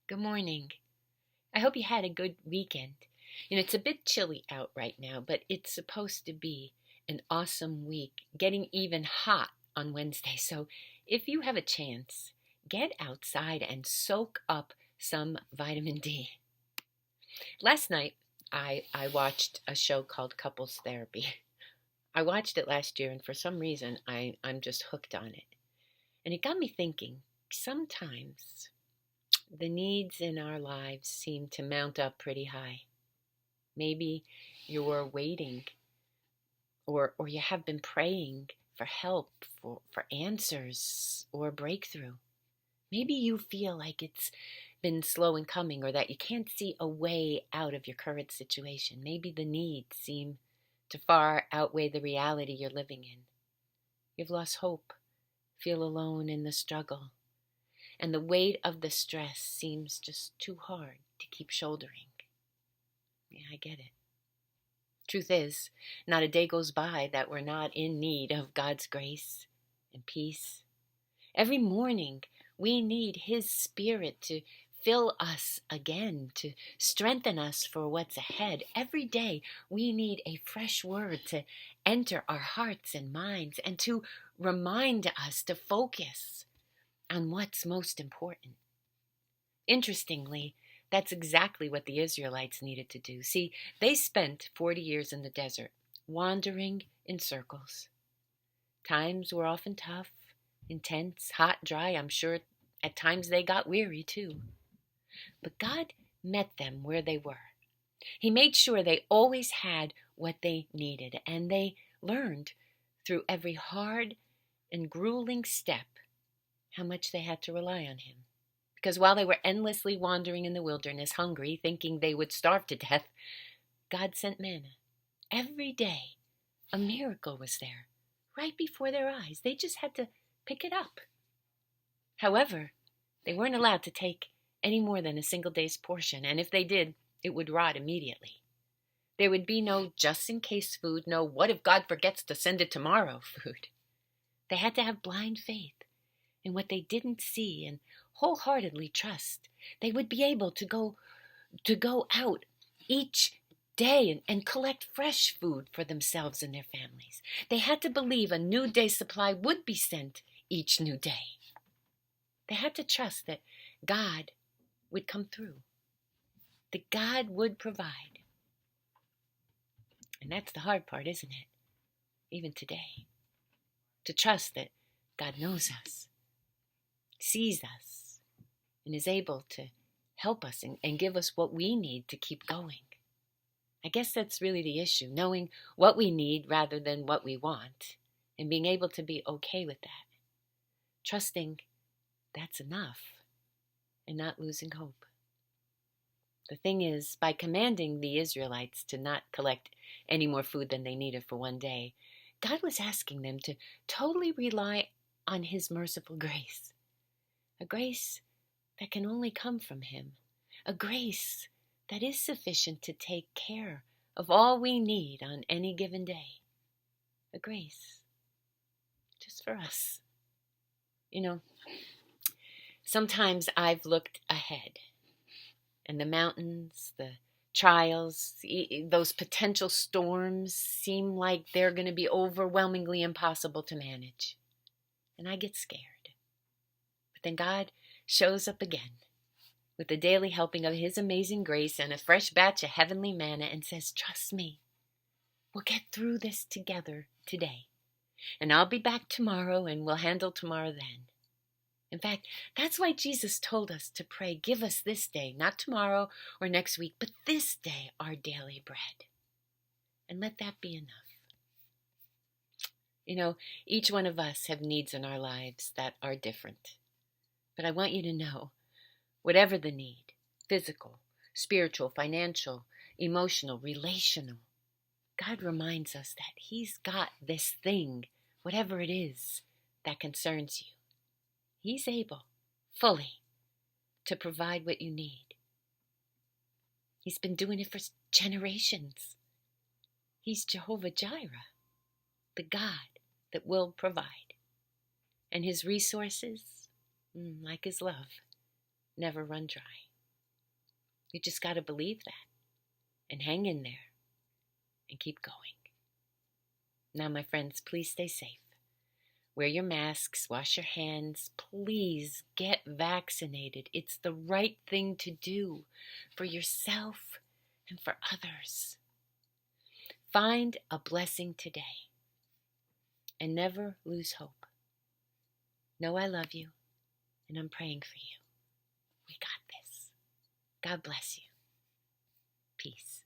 Good morning. I hope you had a good weekend. It's a bit chilly out right now, but it's supposed to be an awesome week, getting even hot on Wednesday. So if you have a chance, get outside and soak up some vitamin D. Last night, I watched a show called Couples Therapy. I watched it last year, and for some reason, I'm just hooked on it. And it got me thinking, sometimes the needs in our lives seem to mount up pretty high. Maybe you're waiting or you have been praying for help, for answers or breakthrough. Maybe you feel like it's been slow in coming or that you can't see a way out of your current situation. Maybe the needs seem to far outweigh the reality you're living in. You've lost hope, feel alone in the struggle, and the weight of the stress seems just too hard to keep shouldering. Yeah, I get it. Truth is, not a day goes by that we're not in need of God's grace and peace. Every morning, we need His Spirit to fill us again, to strengthen us for what's ahead. Every day, we need a fresh word to enter our hearts and minds and to remind us to focus on what's most important. Interestingly, that's exactly what the Israelites needed to do. See, they spent 40 years in the desert, wandering in circles. Times were often tough, intense, hot, dry. I'm sure at times they got weary too. But God met them where they were. He made sure they always had what they needed, and they learned through every hard and grueling step how much they had to rely on Him. Because while they were endlessly wandering in the wilderness, hungry, thinking they would starve to death, God sent manna. Every day, a miracle was there, right before their eyes. They just had to pick it up. However, they weren't allowed to take any more than a single day's portion, and if they did, it would rot immediately. There would be no just-in-case food, no what if God forgets to send it tomorrow food. They had to have blind faith in what they didn't see and wholeheartedly trust. They would be able to go out each day and collect fresh food for themselves and their families. They had to believe a new day's supply would be sent each new day. They had to trust that God would come through, that God would provide. And that's the hard part, isn't it? Even today. To trust that God knows us, sees us, and is able to help us and give us what we need to keep going. I guess that's really the issue, knowing what we need rather than what we want, and being able to be okay with that. Trusting that's enough, and not losing hope. The thing is, by commanding the Israelites to not collect any more food than they needed for one day, God was asking them to totally rely on His merciful grace. A grace that can only come from Him. A grace that is sufficient to take care of all we need on any given day. A grace just for us. Sometimes I've looked ahead, and the mountains, the trials, those potential storms seem like they're going to be overwhelmingly impossible to manage. And I get scared. But then God shows up again with the daily helping of His amazing grace and a fresh batch of heavenly manna and says, trust me, we'll get through this together today. And I'll be back tomorrow and we'll handle tomorrow then. In fact, that's why Jesus told us to pray, give us this day, not tomorrow or next week, but this day our daily bread. And let that be enough. Each one of us have needs in our lives that are different. But I want you to know, whatever the need, physical, spiritual, financial, emotional, relational, God reminds us that He's got this thing, whatever it is, that concerns you. He's able, fully, to provide what you need. He's been doing it for generations. He's Jehovah Jireh, the God that will provide. And His resources, like His love, never run dry. You just got to believe that and hang in there and keep going. Now, my friends, please stay safe. Wear your masks, wash your hands. Please get vaccinated. It's the right thing to do for yourself and for others. Find a blessing today and never lose hope. Know I love you and I'm praying for you. We got this. God bless you. Peace.